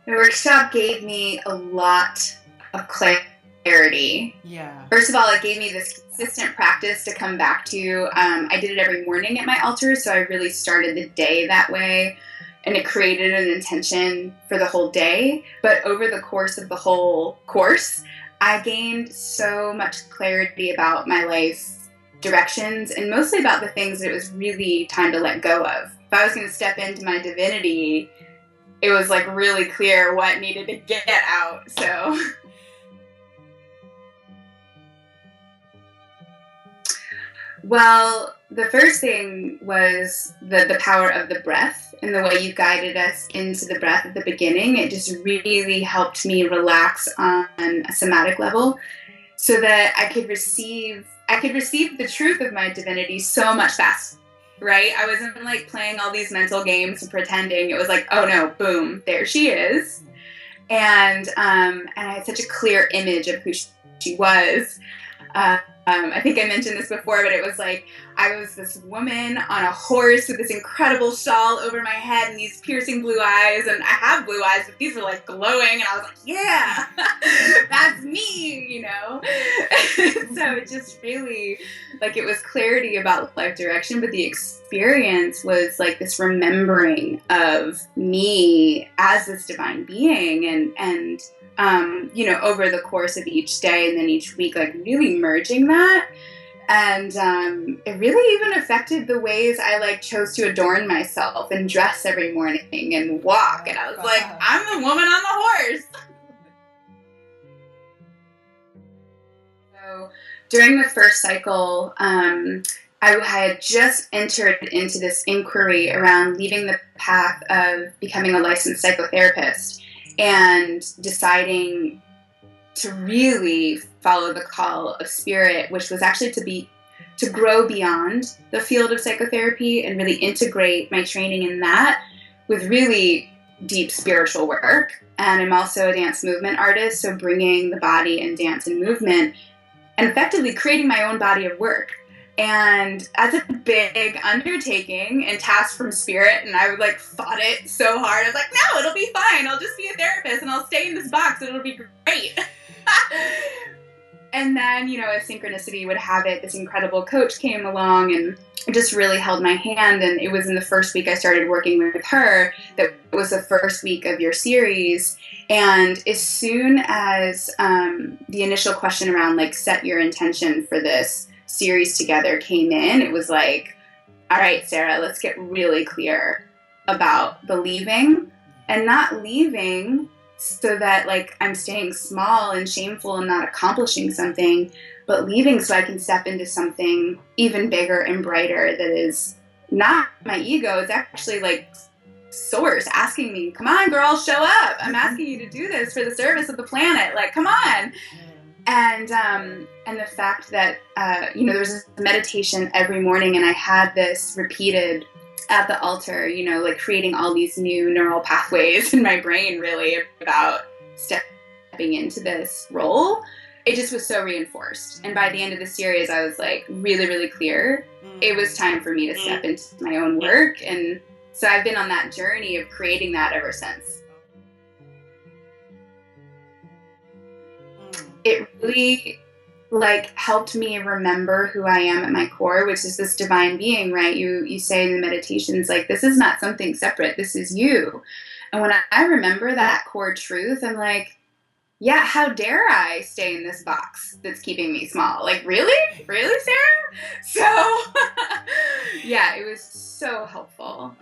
The workshop gave me a lot of clarity. Yeah. First of all, it gave me this consistent practice to come back to. I did it every morning at my altar, so I really started the day that way, and it created an intention for the whole day. But over the course of the whole course, I gained so much clarity about my life directions, and mostly about the things that it was really time to let go of. If I was going to step into my divinity, it was like really clear what needed to get out. So well, the first thing was the power of the breath and the way you guided us into the breath at the beginning. It just really helped me relax on a somatic level so that I could receive the truth of my divinity so much faster. Right? I wasn't like playing all these mental games and pretending. It was like, oh no, boom, there she is. And I had such a clear image of who she was. I think I mentioned this before, but it was like I was this woman on a horse with this incredible shawl over my head and these piercing blue eyes. And I have blue eyes, but these were like glowing. And I was like, yeah, that's me, you know? So it just really, like, it was clarity about life direction, but the experience was like this remembering of me as this divine being and you know, over the course of each day and then each week, like really merging that. And it really even affected the ways I like chose to adorn myself and dress every morning and walk. And I was like, I'm the woman on the horse. So during the first cycle, I had just entered into this inquiry around leaving the path of becoming a licensed psychotherapist and deciding to really follow the call of spirit, which was actually to grow beyond the field of psychotherapy and really integrate my training in that with really deep spiritual work. And I'm also a dance movement artist, so bringing the body and dance and movement and effectively creating my own body of work. And that's a big undertaking and task from spirit, and I would like fought it so hard. I was like, no, it'll be fine. I'll just be a therapist and I'll stay in this box and it'll be great. And then, you know, as synchronicity would have it, this incredible coach came along and just really held my hand. And it was in the first week I started working with her that it was the first week of your series. And as soon as the initial question around like set your intention for this series together came in, it was like, all right, Sarah, let's get really clear about the leaving, and not leaving so that like I'm staying small and shameful and not accomplishing something, but leaving so I can step into something even bigger and brighter that is not my ego. It's actually like source asking me, come on, girl, show up. I'm asking you to do this for the service of the planet. Like, come on. And the fact that, you know, there's a meditation every morning, and I had this repeated at the altar, you know, like creating all these new neural pathways in my brain, really, about stepping into this role. It just was so reinforced. And by the end of the series, I was like really, really clear. It was time for me to step into my own work. And so I've been on that journey of creating that ever since. It really like helped me remember who I am at my core, which is this divine being, right? You say in the meditations, like, this is not something separate. This is you. And when I remember that core truth, I'm like, yeah, how dare I stay in this box that's keeping me small? Like, really? Really, Sarah? So, yeah, it was so helpful.